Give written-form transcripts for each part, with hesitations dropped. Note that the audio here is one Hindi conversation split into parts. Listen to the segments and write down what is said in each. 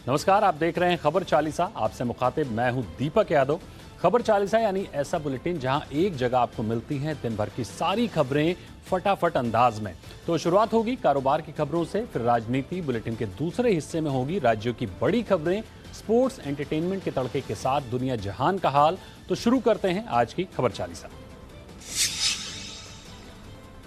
नमस्कार, आप देख रहे हैं खबर चालीसा। आपसे मुखातिब मैं हूं दीपक यादव। खबर चालीसा यानी ऐसा बुलेटिन जहां एक जगह आपको मिलती हैं दिन भर की सारी खबरें फटाफट अंदाज में। तो शुरुआत होगी कारोबार की खबरों से, फिर राजनीति। बुलेटिन के दूसरे हिस्से में होगी राज्यों की बड़ी खबरें, स्पोर्ट्स, एंटरटेनमेंट के तड़के के साथ दुनिया जहान का हाल। तो शुरू करते हैं आज की खबर चालीसा।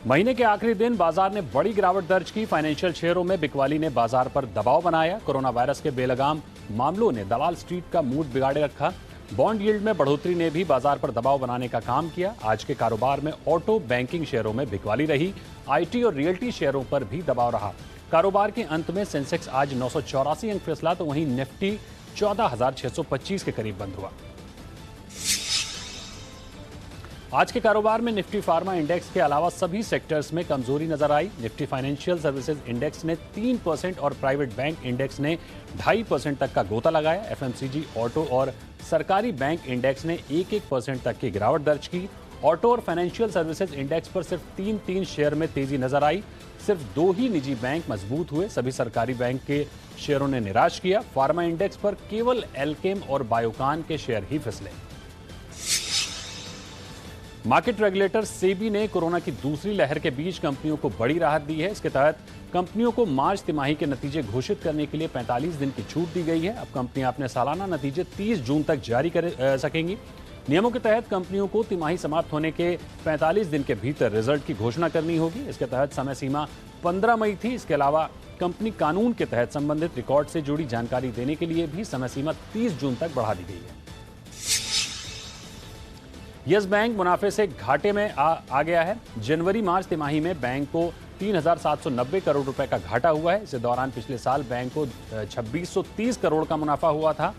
महीने के आखिरी दिन बाजार ने बड़ी गिरावट दर्ज की। फाइनेंशियल शेयरों में बिकवाली ने बाजार पर दबाव बनाया। कोरोना वायरस के बेलगाम मामलों ने दलाल स्ट्रीट का मूड बिगाड़े रखा। बॉन्ड यील्ड में बढ़ोतरी ने भी बाजार पर दबाव बनाने का काम किया। आज के कारोबार में ऑटो, बैंकिंग शेयरों में बिकवाली रही। आईटी और रियल्टी शेयरों पर भी दबाव रहा। कारोबार के अंत में सेंसेक्स आज 984 अंक फिसला, तो वहीं निफ्टी 14,625 के करीब बंद हुआ। आज के कारोबार में निफ्टी फार्मा इंडेक्स के अलावा सभी सेक्टर्स में कमजोरी नजर आई। निफ्टी फाइनेंशियल सर्विसेज इंडेक्स ने 3% और प्राइवेट बैंक इंडेक्स ने 2.5% तक का गोता लगाया। एफएमसीजी, ऑटो और सरकारी बैंक इंडेक्स ने 1% तक की गिरावट दर्ज की। ऑटो और फाइनेंशियल सर्विसेज इंडेक्स पर सिर्फ 3 शेयर में तेजी नजर आई। सिर्फ 2 ही निजी बैंक मजबूत हुए, सभी सरकारी बैंक के शेयरों ने निराश किया। फार्मा इंडेक्स पर केवल एल्केम और बायोकान के शेयर ही फिसले। मार्केट रेगुलेटर सेबी ने कोरोना की दूसरी लहर के बीच कंपनियों को बड़ी राहत दी है। इसके तहत कंपनियों को मार्च तिमाही के नतीजे घोषित करने के लिए 45 दिन की छूट दी गई है। अब कंपनियां अपने सालाना नतीजे 30 जून तक जारी कर सकेंगी। नियमों के तहत कंपनियों को तिमाही समाप्त होने के 45 दिन के भीतर रिजल्ट की घोषणा करनी होगी। इसके तहत समय सीमा 15 मई थी। इसके अलावा कंपनी कानून के तहत संबंधित रिकॉर्ड से जुड़ी जानकारी देने के लिए भी समय सीमा 30 जून तक बढ़ा दी गई है। यस बैंक मुनाफे से घाटे में आ गया है। जनवरी मार्च तिमाही में बैंक को 3,790 करोड़ रुपए का घाटा हुआ है। इस दौरान पिछले साल बैंक को 2,630 करोड़ का मुनाफा हुआ था।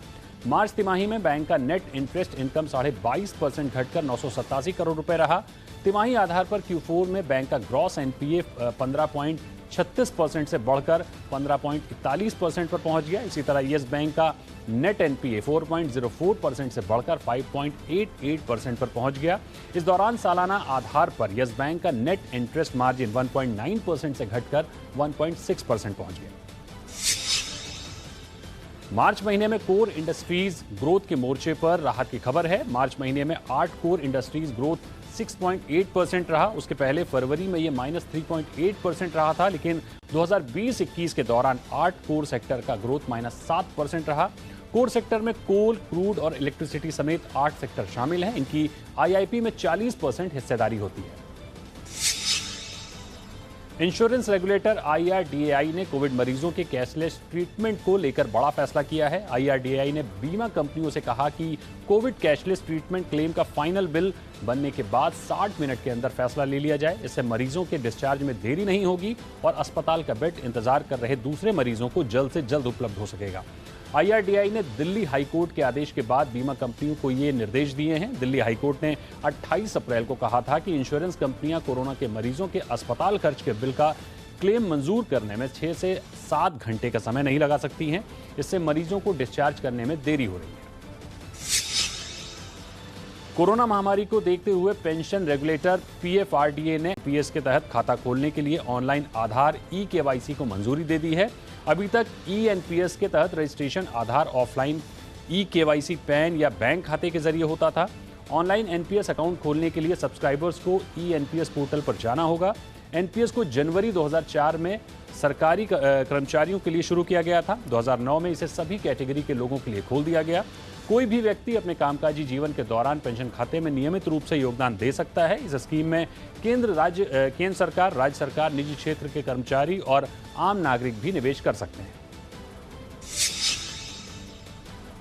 मार्च तिमाही में बैंक का नेट इंटरेस्ट इनकम 22.5% घटकर 987 करोड़ रुपए रहा। तिमाही आधार पर Q4 में बैंक का ग्रॉस एनपीए 15.36% से बढ़कर 15.41% पर पहुंच गया। इसी तरह यस बैंक का नेट एनपीए 4.04% से बढ़कर 5.88% पर पहुंच गया। इस दौरान सालाना आधार पर यस बैंक का नेट इंटरेस्ट मार्जिन 1.9% से घटकर 1.6% पहुंच गया। मार्च महीने में कोर इंडस्ट्रीज ग्रोथ के मोर्चे पर राहत की खबर है। मार्च महीने में 8 कोर इंडस्ट्रीज ग्रोथ 6.8% रहा। उसके पहले फरवरी में ये -3.8% रहा था, लेकिन 2020-21 के दौरान 8 कोर सेक्टर का ग्रोथ -7% रहा। कोर सेक्टर में कोल, क्रूड और इलेक्ट्रिसिटी समेत 8 सेक्टर शामिल हैं। इनकी आईआईपी में 40% हिस्सेदारी होती है। इंश्योरेंस रेगुलेटर IRDAI ने कोविड मरीजों के कैशलेस ट्रीटमेंट को लेकर बड़ा फैसला किया है। IRDAI ने बीमा कंपनियों से कहा कि कोविड कैशलेस ट्रीटमेंट क्लेम का फाइनल बिल बनने के बाद 60 मिनट के अंदर फैसला ले लिया जाए। इससे मरीजों के डिस्चार्ज में देरी नहीं होगी और अस्पताल का बेड इंतजार कर रहे दूसरे मरीजों को जल्द से जल्द उपलब्ध हो सकेगा। IRDAI ने दिल्ली हाईकोर्ट के आदेश के बाद बीमा कंपनियों को ये निर्देश दिए हैं। दिल्ली हाईकोर्ट ने 28 अप्रैल को कहा था कि इंश्योरेंस कंपनियां कोरोना के मरीजों के अस्पताल खर्च के बिल का क्लेम मंजूर करने में 6 से 7 घंटे का समय नहीं लगा सकती हैं। इससे मरीजों को डिस्चार्ज करने में देरी हो रही है। कोरोना महामारी को देखते हुए पेंशन रेगुलेटर PFRDA ने पीएस के तहत खाता खोलने के लिए ऑनलाइन आधार eKYC को मंजूरी दे दी है। अभी तक eNPS के तहत रजिस्ट्रेशन आधार ऑफलाइन, eKYC पैन या बैंक खाते के जरिए होता था। ऑनलाइन एनपीएस अकाउंट खोलने के लिए सब्सक्राइबर्स को eNPS पोर्टल पर जाना होगा। एनपीएस को जनवरी 2004 में सरकारी कर्मचारियों के लिए शुरू किया गया था। 2009 में इसे सभी कैटेगरी के लोगों के लिए खोल दिया गया। कोई भी व्यक्ति अपने कामकाजी जीवन के दौरान पेंशन खाते में नियमित रूप से योगदान दे सकता है। इस स्कीम में केंद्र सरकार, राज्य सरकार, निजी क्षेत्र के कर्मचारी और आम नागरिक भी निवेश कर सकते हैं।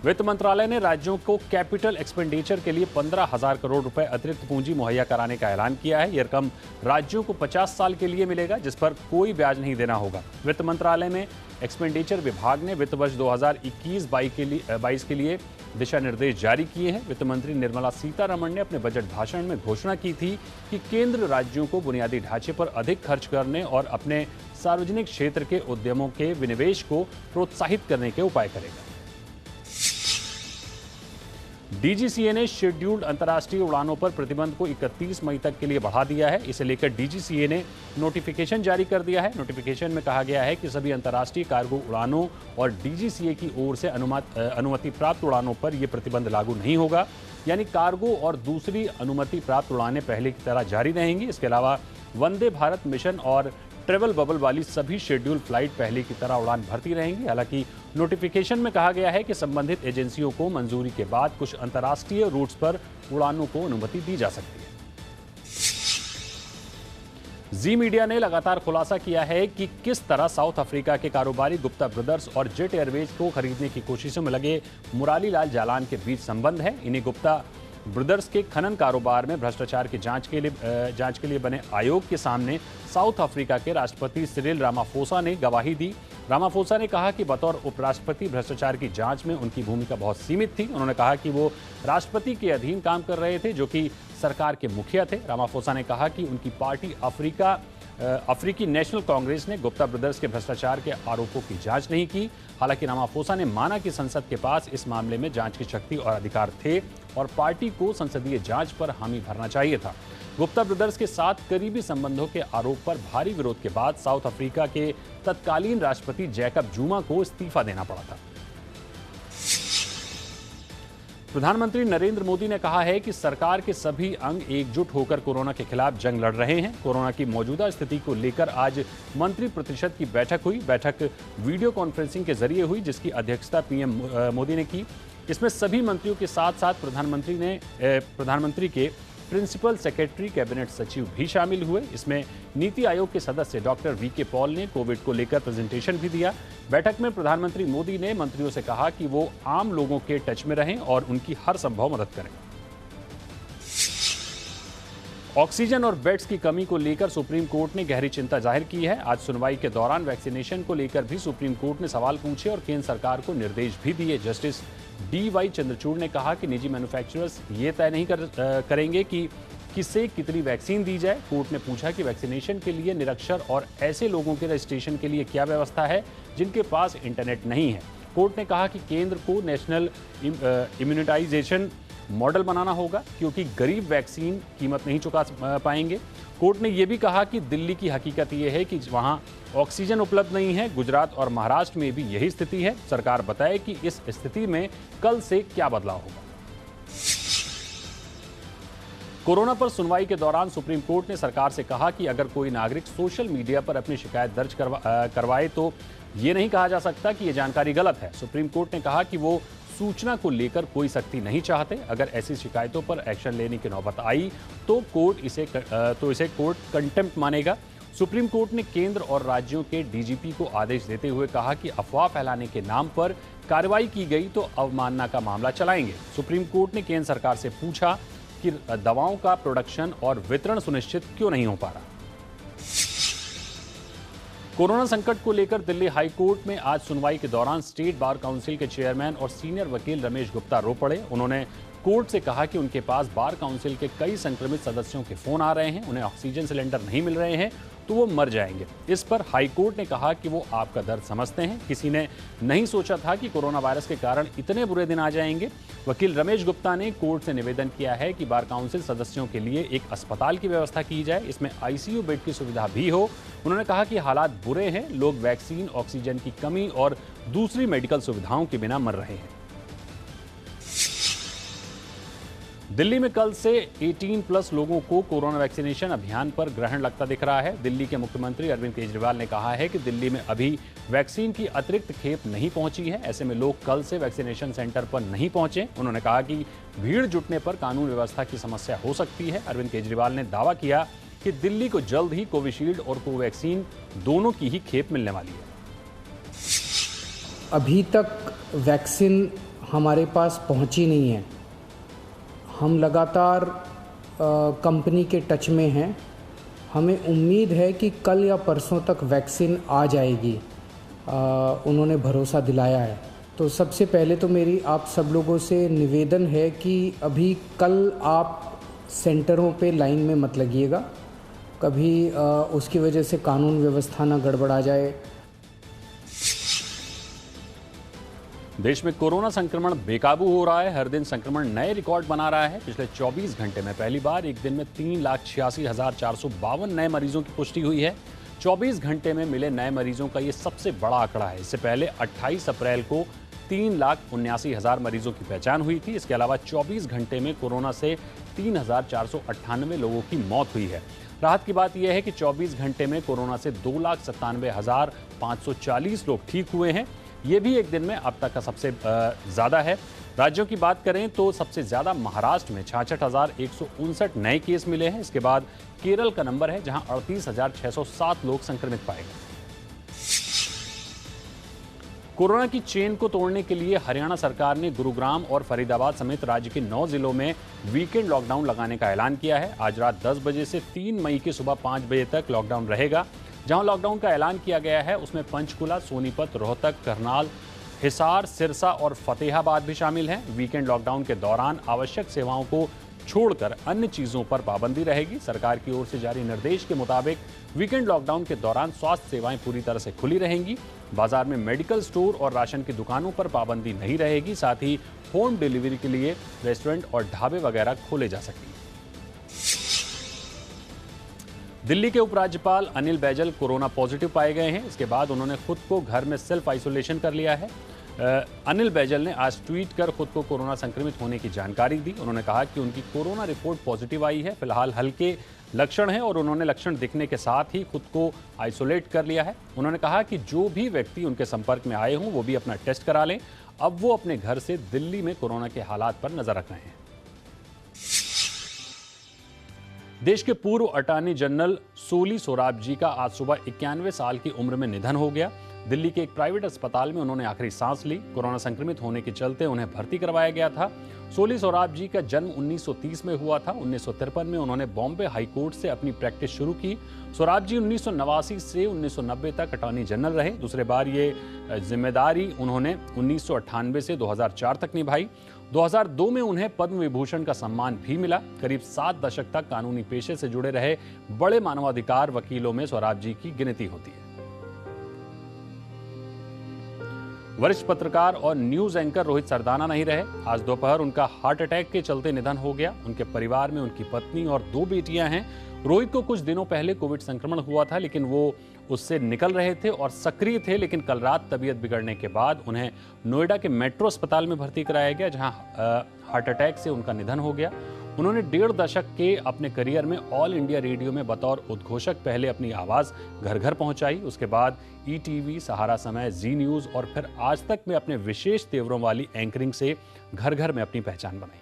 वित्त मंत्रालय ने राज्यों को कैपिटल एक्सपेंडिचर के लिए 15,000 करोड़ रुपए अतिरिक्त पूंजी मुहैया कराने का ऐलान किया है। यह रकम राज्यों को 50 साल के लिए मिलेगा, जिस पर कोई ब्याज नहीं देना होगा। वित्त मंत्रालय में एक्सपेंडिचर विभाग ने वित्त वर्ष 2021-22 के लिए दिशा निर्देश जारी किए हैं। वित्त मंत्री निर्मला सीतारमण ने अपने बजट भाषण में घोषणा की थी कि केंद्र राज्यों को बुनियादी ढांचे पर अधिक खर्च करने और अपने सार्वजनिक क्षेत्र के उद्यमों के विनिवेश को प्रोत्साहित करने के उपाय करेगा। डीजीसीए ने शेड्यूल्ड अंतर्राष्ट्रीय उड़ानों पर प्रतिबंध को 31 मई तक के लिए बढ़ा दिया है। इसे लेकर डीजीसीए ने नोटिफिकेशन जारी कर दिया है। नोटिफिकेशन में कहा गया है कि सभी अंतर्राष्ट्रीय कार्गो उड़ानों और डीजीसीए की ओर से अनुमति प्राप्त उड़ानों पर यह प्रतिबंध लागू नहीं होगा, यानी कार्गो और दूसरी अनुमति प्राप्त उड़ानें पहले की तरह जारी रहेंगी। इसके अलावा वंदे भारत मिशन और ट्रेवल बबल वाली सभी शेड्यूल फ्लाइट पहले की तरह उड़ान भरती रहेंगी। हालांकि नोटिफिकेशन में कहा गया है कि संबंधित एजेंसियों को मंजूरी के बाद कुछ अंतर्राष्ट्रीय रूट्स पर उड़ानों को अनुमति दी जा सकती है। जी मीडिया ने लगातार खुलासा किया है कि किस तरह साउथ अफ्रीका के कारोबारी गुप्ता ब्रदर्स और जेट एयरवेज को खरीदने की कोशिशों में लगे मुरारी लाल जालान के बीच संबंध है। इन्हीं गुप्ता ब्रदर्स के खनन कारोबार में भ्रष्टाचार की जांच के लिए बने आयोग के सामने साउथ अफ्रीका के राष्ट्रपति सिरिल रामाफोसा ने गवाही दी। रामाफोसा ने कहा कि बतौर उपराष्ट्रपति भ्रष्टाचार की जांच में उनकी भूमिका बहुत सीमित थी। उन्होंने कहा कि वो राष्ट्रपति के अधीन काम कर रहे थे, जो कि सरकार के मुखिया थे। रामाफोसा ने कहा कि उनकी पार्टी अफ्रीकी नेशनल कांग्रेस ने गुप्ता ब्रदर्स के भ्रष्टाचार के आरोपों की जांच नहीं की। हालांकि रामाफोसा ने माना कि संसद के पास इस मामले में जांच की शक्ति और अधिकार थे और पार्टी को संसदीय जांच पर हामी भरना चाहिए था। गुप्ता ब्रदर्स के साथ करीबी संबंधों के आरोप पर भारी विरोध के बाद साउथ अफ्रीका के तत्कालीन राष्ट्रपति जैकब जुमा को इस्तीफा देना पड़ा था। प्रधानमंत्री नरेंद्र मोदी ने कहा है कि सरकार के सभी अंग एकजुट होकर कोरोना के खिलाफ जंग लड़ रहे हैं। कोरोना की मौजूदा स्थिति को लेकर आज मंत्री परिषद की बैठक हुई। बैठक वीडियो कॉन्फ्रेंसिंग के जरिए हुई, जिसकी अध्यक्षता पीएम मोदी ने की। इसमें सभी मंत्रियों के साथ साथ प्रधानमंत्री के प्रिंसिपल सेक्रेटरी कैबिनेट सचिव भी शामिल हुए। इसमें नीति आयोग के सदस्य डॉक्टर वीके पॉल ने कोविड को लेकर प्रेजेंटेशन भी दिया। बैठक में प्रधानमंत्री मोदी ने मंत्रियों से कहा कि वो आम लोगों के टच में रहें और उनकी हर संभव मदद करें। ऑक्सीजन और बेड्स की कमी को लेकर सुप्रीम कोर्ट ने गहरी चिंता जाहिर की है। आज सुनवाई के दौरान वैक्सीनेशन को लेकर भी सुप्रीम कोर्ट ने सवाल पूछे और केंद्र सरकार को निर्देश भी दिए। जस्टिस DY चंद्रचूड़ ने कहा कि निजी मैन्युफैक्चरर्स ये तय नहीं करेंगे कि किसे कितनी वैक्सीन दी जाए। कोर्ट ने पूछा कि वैक्सीनेशन के लिए निरक्षर और ऐसे लोगों के रजिस्ट्रेशन के लिए क्या व्यवस्था है जिनके पास इंटरनेट नहीं है। कोर्ट ने कहा कि केंद्र को नेशनल इम्यूनिटाइजेशन मॉडल बनाना होगा, क्योंकि गरीब वैक्सीन कीमत नहीं चुका पाएंगे। कोर्ट ने यह भी कहा कि दिल्ली की हकीकत यह है कि वहां ऑक्सीजन उपलब्ध नहीं है। गुजरात और महाराष्ट्र में भी यही स्थिति है। सरकार बताए कि इस स्थिति में कल से क्या बदलाव होगा। कोरोना पर सुनवाई के दौरान सुप्रीम कोर्ट ने सरकार से कहा कि अगर कोई नागरिक सोशल मीडिया पर अपनी शिकायत दर्ज करवाए तो ये नहीं कहा जा सकता कि ये जानकारी गलत है। सुप्रीम कोर्ट ने कहा कि वो सूचना को लेकर कोई सख्ती नहीं चाहते। अगर ऐसी शिकायतों पर एक्शन लेने की नौबत आई तो इसे कोर्ट कंटेम्प्ट मानेगा। सुप्रीम कोर्ट ने केंद्र और राज्यों के DGP को आदेश देते हुए कहा कि अफवाह फैलाने के नाम पर कार्रवाई की गई तो अवमानना का मामला चलाएंगे। सुप्रीम कोर्ट ने केंद्र सरकार से पूछा कि दवाओं का प्रोडक्शन और वितरण सुनिश्चित क्यों नहीं हो पा रहा। कोरोना संकट को लेकर दिल्ली हाई कोर्ट में आज सुनवाई के दौरान स्टेट बार काउंसिल के चेयरमैन और सीनियर वकील रमेश गुप्ता रो पड़े। उन्होंने कोर्ट से कहा कि उनके पास बार काउंसिल के कई संक्रमित सदस्यों के फोन आ रहे हैं, उन्हें ऑक्सीजन सिलेंडर नहीं मिल रहे हैं तो वो मर जाएंगे। इस पर हाई कोर्ट ने कहा कि वो आपका दर्द समझते हैं। किसी ने नहीं सोचा था कि कोरोना वायरस के कारण इतने बुरे दिन आ जाएंगे। वकील रमेश गुप्ता ने कोर्ट से निवेदन किया है कि बार काउंसिल सदस्यों के लिए एक अस्पताल की व्यवस्था की जाए, इसमें ICU बेड की सुविधा भी हो। उन्होंने कहा कि हालात बुरे हैं, लोग वैक्सीन, ऑक्सीजन की कमी और दूसरी मेडिकल सुविधाओं के बिना मर रहे हैं। दिल्ली में कल से 18+ लोगों को कोरोना वैक्सीनेशन अभियान पर ग्रहण लगता दिख रहा है। दिल्ली के मुख्यमंत्री अरविंद केजरीवाल ने कहा है कि दिल्ली में अभी वैक्सीन की अतिरिक्त खेप नहीं पहुंची है। ऐसे में लोग कल से वैक्सीनेशन सेंटर पर नहीं पहुंचे। उन्होंने कहा कि भीड़ जुटने पर कानून व्यवस्था की समस्या हो सकती है। अरविंद केजरीवाल ने दावा किया कि दिल्ली को जल्द ही कोविशील्ड और कोवैक्सीन दोनों की ही खेप मिलने वाली है। अभी तक वैक्सीन हमारे पास पहुंची नहीं है। हम लगातार कंपनी के टच में हैं। हमें उम्मीद है कि कल या परसों तक वैक्सीन आ जाएगी। उन्होंने भरोसा दिलाया है। तो सबसे पहले तो मेरी आप सब लोगों से निवेदन है कि अभी कल आप सेंटरों पे लाइन में मत लगिएगा, कभी उसकी वजह से कानून व्यवस्था ना गड़बड़ा जाए। देश में कोरोना संक्रमण बेकाबू हो रहा है। हर दिन संक्रमण नए रिकॉर्ड बना रहा है। पिछले 24 घंटे में पहली बार एक दिन में 3,86,452 नए मरीजों की पुष्टि हुई है। 24 घंटे में मिले नए मरीजों का ये सबसे बड़ा आंकड़ा है। इससे पहले 28 अप्रैल को 3,79,000 मरीजों की पहचान हुई थी। इसके अलावा 24 घंटे में कोरोना से 3,498 लोगों की मौत हुई है। राहत की बात यह है कि 24 घंटे में कोरोना से 2,97,540 लोग ठीक हुए हैं। ये भी एक दिन में अब तक का सबसे ज़्यादा है। राज्यों की बात करें तो सबसे ज़्यादा महाराष्ट्र में 66,159 नए केस मिले हैं। इसके बाद केरल का नंबर है, जहां 38,607 लोग संक्रमित पाए गए। कोरोना की चेन को तोड़ने के लिए हरियाणा सरकार ने गुरुग्राम और फरीदाबाद समेत राज्य के 9 जिलों में वीकेंड लॉकडाउन लगाने का ऐलान किया है। आज रात 10 बजे से 3 मई की सुबह 5 बजे तक लॉकडाउन रहेगा। जहां लॉकडाउन का ऐलान किया गया है उसमें पंचकुला, सोनीपत, रोहतक, करनाल, हिसार, सिरसा और फतेहाबाद भी शामिल हैं। वीकेंड लॉकडाउन के दौरान आवश्यक सेवाओं को छोड़कर अन्य चीजों पर पाबंदी रहेगी। सरकार की ओर से जारी निर्देश के मुताबिक वीकेंड लॉकडाउन के दौरान स्वास्थ्य सेवाएं पूरी तरह से खुली रहेंगी। बाजार में मेडिकल स्टोर और राशन की दुकानों पर पाबंदी नहीं रहेगी। साथ ही होम डिलीवरी के लिए रेस्टोरेंट और ढाबे वगैरह खोले जा सकेंगे। दिल्ली के उपराज्यपाल अनिल बैजल कोरोना पॉजिटिव पाए गए हैं। इसके बाद उन्होंने खुद को घर में सेल्फ आइसोलेशन कर लिया है। अनिल बैजल ने आज ट्वीट कर खुद को कोरोना संक्रमित होने की जानकारी दी। उन्होंने कहा कि उनकी कोरोना रिपोर्ट पॉजिटिव आई है। फिलहाल हल्के लक्षण हैं और उन्होंने लक्षण दिखने के साथ ही खुद को आइसोलेट कर लिया है। उन्होंने कहा कि जो भी व्यक्ति उनके संपर्क में आए हों वो भी अपना टेस्ट करा लें। अब वो अपने घर से दिल्ली में कोरोना के हालात पर नजर रख रहे हैं। देश के पूर्व अटॉर्नी जनरल सोली सोराबजी का आज सुबह 91 साल की उम्र में निधन हो गया। दिल्ली के एक प्राइवेट अस्पताल में उन्होंने आखिरी सांस ली। कोरोना संक्रमित होने के चलते उन्हें भर्ती करवाया गया था। सोली सोराबजी का जन्म 1930 में हुआ था। 1953 में उन्होंने बॉम्बे हाई कोर्ट से अपनी प्रैक्टिस शुरू की। सोराबजी 1989 से 1990 तक अटॉर्नी जनरल रहे। दूसरे बार ये जिम्मेदारी उन्होंने 1998 से 2004 तक निभाई। 2002 में उन्हें पद्म विभूषण का सम्मान भी मिला। करीब 7 दशक तक कानूनी पेशे से जुड़े रहे बड़े मानवाधिकार वकीलों में सोराबजी की गिनती होती है। वरिष्ठ पत्रकार और न्यूज एंकर रोहित सरदाना नहीं रहे। आज दोपहर उनका हार्ट अटैक के चलते निधन हो गया। उनके परिवार में उनकी पत्नी और 2 बेटियां हैं। रोहित को कुछ दिनों पहले कोविड संक्रमण हुआ था, लेकिन वो उससे निकल रहे थे और सक्रिय थे। लेकिन कल रात तबीयत बिगड़ने के बाद उन्हें नोएडा के मेट्रो अस्पताल में भर्ती कराया गया, जहां हार्ट अटैक से उनका निधन हो गया। उन्होंने 1.5 दशक के अपने करियर में ऑल इंडिया रेडियो में बतौर उद्घोषक पहले अपनी आवाज़ घर घर पहुंचाई। उसके बाद ETV, सहारा समय, जी न्यूज़ और फिर आज तक में अपने विशेष तेवरों वाली एंकरिंग से घर घर में अपनी पहचान बनाई।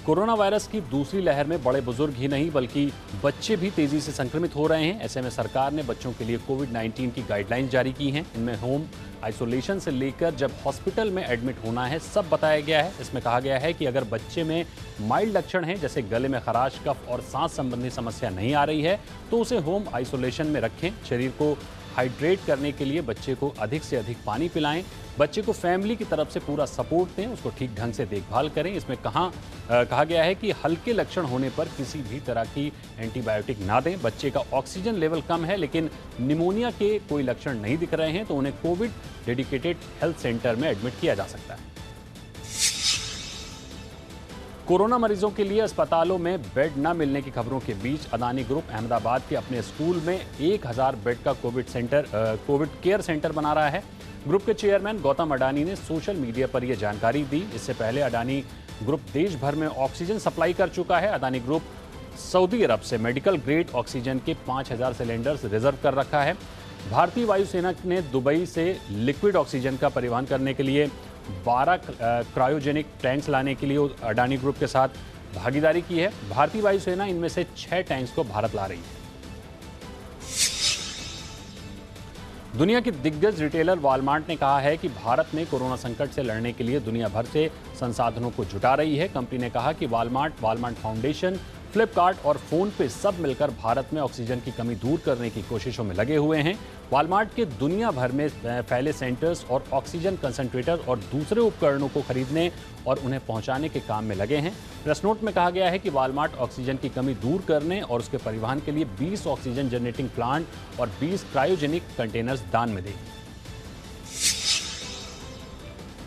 कोरोना वायरस की दूसरी लहर में बड़े बुजुर्ग ही नहीं बल्कि बच्चे भी तेजी से संक्रमित हो रहे हैं। ऐसे में सरकार ने बच्चों के लिए कोविड-19 की गाइडलाइंस जारी की हैं। इनमें होम आइसोलेशन से लेकर जब हॉस्पिटल में एडमिट होना है सब बताया गया है। इसमें कहा गया है कि अगर बच्चे में माइल्ड लक्षण हैं, जैसे गले में खराश, कफ और सांस संबंधी समस्या नहीं आ रही है, तो उसे होम आइसोलेशन में रखें। शरीर को हाइड्रेट करने के लिए बच्चे को अधिक से अधिक पानी पिलाएं। बच्चे को फैमिली की तरफ से पूरा सपोर्ट दें, उसको ठीक ढंग से देखभाल करें। इसमें कहा गया है कि हल्के लक्षण होने पर किसी भी तरह की एंटीबायोटिक ना दें। बच्चे का ऑक्सीजन लेवल कम है लेकिन निमोनिया के कोई लक्षण नहीं दिख रहे हैं तो उन्हें कोविड डेडिकेटेड हेल्थ सेंटर में एडमिट किया जा सकता है। कोरोना मरीजों के लिए अस्पतालों में बेड न मिलने की खबरों के बीच अदानी ग्रुप अहमदाबाद के अपने स्कूल में 1000 बेड का कोविड केयर सेंटर बना रहा है। ग्रुप के चेयरमैन गौतम अडानी ने सोशल मीडिया पर यह जानकारी दी। इससे पहले अडानी ग्रुप देश भर में ऑक्सीजन सप्लाई कर चुका है। अडानी ग्रुप सऊदी अरब से मेडिकल ग्रेड ऑक्सीजन के 5000 सिलेंडर्स रिजर्व कर रखा है। भारतीय वायुसेना ने दुबई से लिक्विड ऑक्सीजन का परिवहन करने के लिए 12 क्रायोजेनिक टैंक्स लाने के लिए अडानी ग्रुप के साथ भागीदारी की है। भारतीय वायुसेना इनमें से 6 टैंक्स को भारत ला रही है। दुनिया की दिग्गज रिटेलर वॉलमार्ट ने कहा है कि भारत में कोरोना संकट से लड़ने के लिए दुनिया भर से संसाधनों को जुटा रही है। कंपनी ने कहा कि वॉलमार्ट फाउंडेशन, फ्लिपकार्ट और फोन पे सब मिलकर भारत में ऑक्सीजन की कमी दूर करने की कोशिशों में लगे हुए हैं। वॉलमार्ट के दुनिया भर में फैले सेंटर्स और ऑक्सीजन कंसंट्रेटर और दूसरे उपकरणों को खरीदने और उन्हें पहुंचाने के काम में लगे हैं। प्रेस नोट में कहा गया है कि वॉलमार्ट ऑक्सीजन की कमी दूर करने और उसके परिवहन के लिए 20 ऑक्सीजन जनरेटिंग प्लांट और 20 क्रायोजेनिक कंटेनर्स दान में देगी।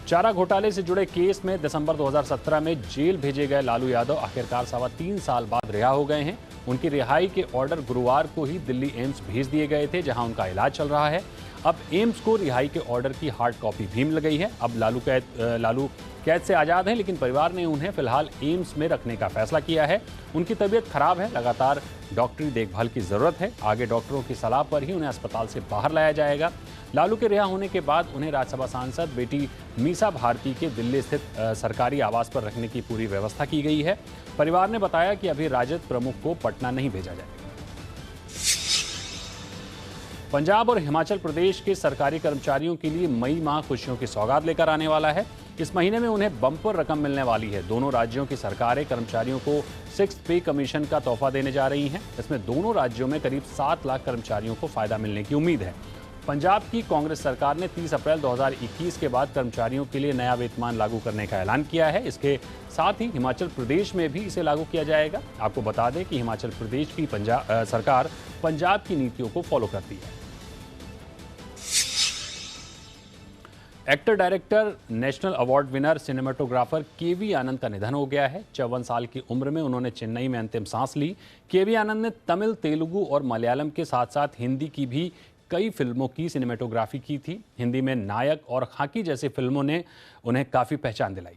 चारा घोटाले से जुड़े केस में दिसंबर 2017 में जेल भेजे गए लालू यादव आखिरकार 3.25 साल बाद रिहा हो गए हैं। उनकी रिहाई के ऑर्डर गुरुवार को ही दिल्ली एम्स भेज दिए गए थे, जहां उनका इलाज चल रहा है। अब एम्स को रिहाई के ऑर्डर की हार्ड कॉपी भी मिल गई है। अब लालू कैद से आज़ाद हैं, लेकिन परिवार ने उन्हें फिलहाल एम्स में रखने का फैसला किया है। उनकी तबीयत खराब है, लगातार डॉक्टरी देखभाल की ज़रूरत है। आगे डॉक्टरों की सलाह पर ही उन्हें अस्पताल से बाहर लाया जाएगा। लालू के रिहा होने के बाद उन्हें राज्यसभा सांसद बेटी मीसा भारती के दिल्ली स्थित सरकारी आवास पर रखने की पूरी व्यवस्था की गई है। परिवार ने बताया कि अभी राजद प्रमुख को पटना नहीं भेजा जाएगा। पंजाब और हिमाचल प्रदेश के सरकारी कर्मचारियों के लिए मई माह खुशियों की सौगात लेकर आने वाला है। इस महीने में उन्हें बम्पर रकम मिलने वाली है। दोनों राज्यों की सरकारें कर्मचारियों को 6th पे कमीशन का तोहफा देने जा रही हैं। इसमें दोनों राज्यों में करीब 7 लाख कर्मचारियों को फायदा मिलने की उम्मीद है। पंजाब की कांग्रेस सरकार ने 30 अप्रैल 2021 के बाद कर्मचारियों के लिए नया वेतनमान लागू करने का ऐलान किया है। इसके साथ ही हिमाचल प्रदेश में भी इसे लागू किया जाएगा। आपको बता दें कि हिमाचल प्रदेश की सरकार पंजाब की नीतियों को फॉलो करती है। Actor director national award winner cinematographer KV Anand का निधन हो गया है। 54 साल की उम्र में उन्होंने चेन्नई में अंतिम सांस ली। केवी आनंद ने तमिल, तेलुगु और मलयालम के साथ साथ हिंदी की भी कई फिल्मों की सिनेमेटोग्राफी की थी। हिंदी में नायक और खाकी जैसी फिल्मों ने उन्हें काफ़ी पहचान दिलाई।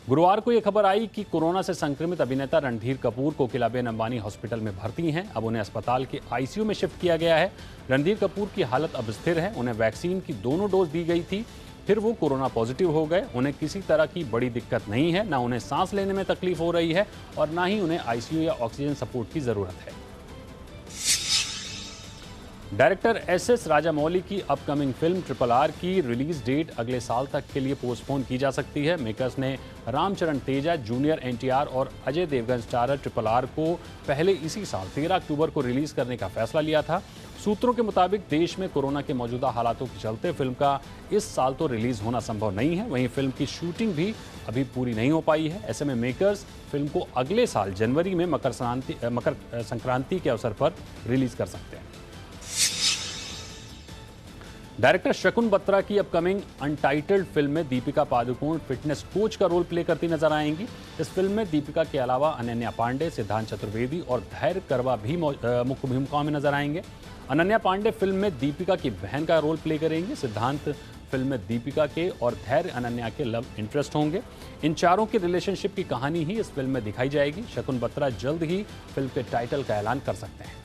गुरुवार को यह खबर आई कि कोरोना से संक्रमित अभिनेता रणधीर कपूर कोकिलाबेन अंबानी हॉस्पिटल में भर्ती हैं। अब उन्हें अस्पताल के आईसीयू में शिफ्ट किया गया है। रणधीर कपूर की हालत अब स्थिर है। उन्हें वैक्सीन की दोनों डोज दी गई थी, फिर वो कोरोना पॉजिटिव हो गए। उन्हें किसी तरह की बड़ी दिक्कत नहीं है, ना उन्हें सांस लेने में तकलीफ हो रही है और ना ही उन्हें आईसीयू या ऑक्सीजन सपोर्ट की जरूरत है। डायरेक्टर एस राजामौली की अपकमिंग फिल्म RRR की रिलीज डेट अगले साल तक के लिए पोस्टपोन की जा सकती है। मेकर्स ने रामचरण तेजा, जूनियर NTR और अजय देवगन स्टारर RRR को पहले इसी साल 13 अक्टूबर को रिलीज करने का फैसला लिया था। सूत्रों के मुताबिक देश में कोरोना के मौजूदा हालातों के चलते फिल्म का इस साल तो रिलीज होना संभव नहीं है। वहीं फिल्म की शूटिंग भी अभी पूरी नहीं हो पाई है। ऐसे में मेकर्स फिल्म को अगले साल जनवरी में मकर संक्रांति के अवसर पर रिलीज कर सकते हैं। डायरेक्टर शकुन बत्रा की अपकमिंग अनटाइटल्ड फिल्म में दीपिका पादुकोण फिटनेस कोच का रोल प्ले करती नजर आएंगी। इस फिल्म में दीपिका के अलावा अनन्या पांडे, सिद्धांत चतुर्वेदी और धैर्य करवा भी मुख्य भूमिकाओं में नजर आएंगे। अनन्या पांडे फिल्म में दीपिका की बहन का रोल प्ले करेंगे। सिद्धांत फिल्म में दीपिका के और धैर्य अनन्या के लव इंटरेस्ट होंगे। इन चारों की रिलेशनशिप की कहानी ही इस फिल्म में दिखाई जाएगी। शकुन बत्रा जल्द ही फिल्म के टाइटल का ऐलान कर सकते हैं।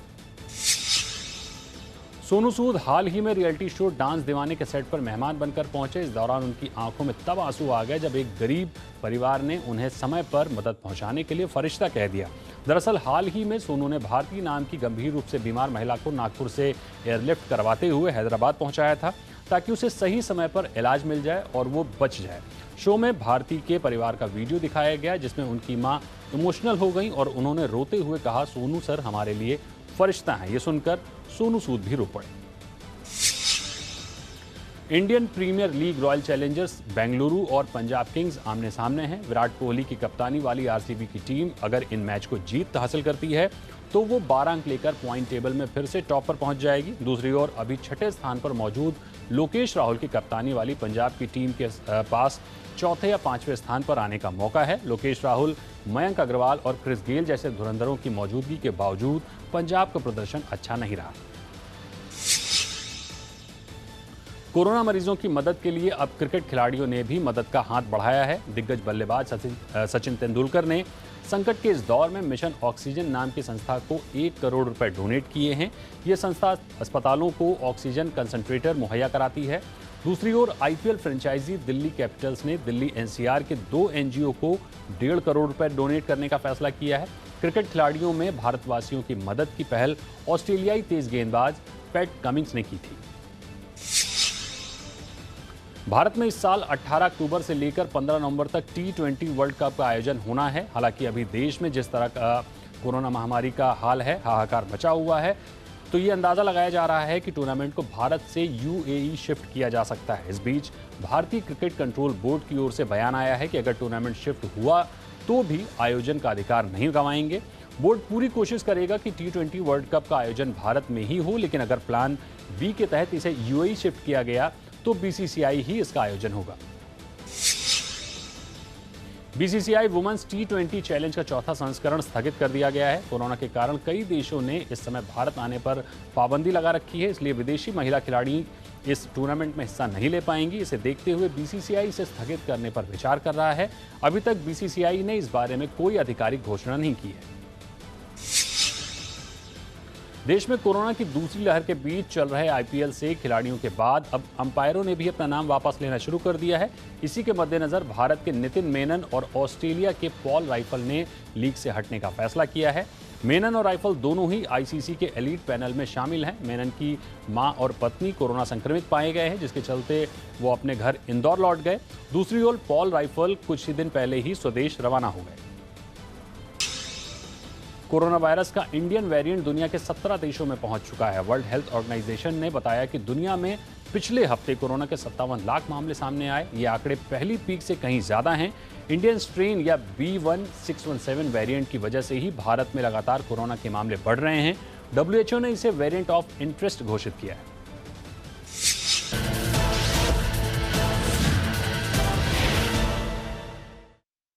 सोनू सूद हाल ही में रियलिटी शो डांस दीवाने के सेट पर मेहमान बनकर पहुंचे। इस दौरान उनकी आंखों में तब आंसू आ गए जब एक गरीब परिवार ने उन्हें समय पर मदद पहुंचाने के लिए फरिश्ता कह दिया। दरअसल हाल ही में सोनू ने भारती नाम की गंभीर रूप से बीमार महिला को नागपुर से एयरलिफ्ट करवाते हुए हैदराबाद पहुंचाया था, ताकि उसे सही समय पर इलाज मिल जाए और वो बच जाए। शो में भारती के परिवार का वीडियो दिखाया गया, जिसमें उनकी मां इमोशनल हो गई और उन्होंने रोते हुए कहा, सोनू सर हमारे लिए फरिश्ता हैं। ये सुनकर सोनू सूद भी रो पड़े। Indian Premier League Royal Challengers Bengaluru और पंजाब किंग्स आमने सामने हैं। विराट कोहली की कप्तानी वाली आरसीबी की टीम अगर इन मैच को जीत हासिल करती है तो वो 12 अंक लेकर पॉइंट टेबल में फिर से टॉप पर पहुंच जाएगी। दूसरी ओर अभी 6ठे स्थान पर मौजूद लोकेश राहुल की कप्तानी वाली पंजाब की टीम के पास 4थे या 5वें स्थान पर आने का मौका है। लोकेश राहुल, मयंक अग्रवाल और क्रिस गेल जैसे धुरंधरों की मौजूदगी के बावजूद पंजाब का प्रदर्शन अच्छा नहीं रहा। कोरोना मरीजों की मदद के लिए अब क्रिकेट खिलाड़ियों ने भी मदद का हाथ बढ़ाया है। दिग्गज बल्लेबाज सचिन तेंदुलकर ने संकट के इस दौर में मिशन ऑक्सीजन नाम की संस्था को 1 करोड़ रुपए डोनेट किए हैं। ये संस्था अस्पतालों को ऑक्सीजन कंसंट्रेटर मुहैया कराती है। दूसरी ओर IPL फ्रेंचाइजी दिल्ली कैपिटल्स ने दिल्ली NCR के 2 NGO को 1.5 करोड़ रुपए डोनेट करने का फैसला किया है। क्रिकेट खिलाड़ियों में भारतवासियों की मदद की पहल ऑस्ट्रेलियाई तेज गेंदबाज पैट कमिंग्स ने की थी। भारत में इस साल 18 अक्टूबर से लेकर 15 नवंबर तक T20 वर्ल्ड कप का आयोजन होना है। हालांकि अभी देश में जिस तरह का कोरोना महामारी का हाल है, हाहाकार मचा हुआ है, तो ये अंदाजा लगाया जा रहा है कि टूर्नामेंट को भारत से यूएई शिफ्ट किया जा सकता है। इस बीच भारतीय क्रिकेट कंट्रोल बोर्ड की ओर से बयान आया है कि अगर टूर्नामेंट शिफ्ट हुआ तो भी आयोजन का अधिकार नहीं गंवाएंगे। बोर्ड पूरी कोशिश करेगा कि T20 वर्ल्ड कप का आयोजन भारत में ही हो, लेकिन अगर प्लान बी के तहत इसे यूएई शिफ्ट किया गया तो बीसीसीआई ही इसका आयोजन होगा। बीसीसीआई वुमेन्स T20 चैलेंज का चौथा संस्करण स्थगित कर दिया गया है। कोरोना के कारण कई देशों ने इस समय भारत आने पर पाबंदी लगा रखी है, इसलिए विदेशी महिला खिलाड़ी इस टूर्नामेंट में हिस्सा नहीं ले पाएंगी। इसे देखते हुए बीसीसीआई इसे स्थगित करने पर विचार कर रहा है। अभी तक बीसीसीआई ने इस बारे में कोई आधिकारिक घोषणा नहीं की है। देश में कोरोना की दूसरी लहर के बीच चल रहे आईपीएल से खिलाड़ियों के बाद अब अंपायरों ने भी अपना नाम वापस लेना शुरू कर दिया है। इसी के मद्देनजर भारत के नितिन मेनन और ऑस्ट्रेलिया के पॉल राइफल ने लीग से हटने का फैसला किया है। मेनन और राइफल दोनों ही आईसीसी के एलीट पैनल में शामिल हैं। मेनन की मां और पत्नी कोरोना संक्रमित पाए गए हैं, जिसके चलते वो अपने घर इंदौर लौट गए। दूसरी ओर पॉल राइफल कुछ ही दिन पहले ही स्वदेश रवाना हो गए। कोरोना वायरस का इंडियन वेरिएंट दुनिया के 17 देशों में पहुंच चुका है। वर्ल्ड हेल्थ ऑर्गेनाइजेशन ने बताया कि दुनिया में पिछले हफ्ते कोरोना के 57 लाख मामले सामने आए। ये आंकड़े पहली पीक से कहीं ज्यादा हैं। इंडियन स्ट्रेन या B1617 वेरिएंट की वजह से ही भारत में लगातार कोरोना के मामले बढ़ रहे हैं। WHO ने इसे वेरिएंट ऑफ इंटरेस्ट घोषित किया है।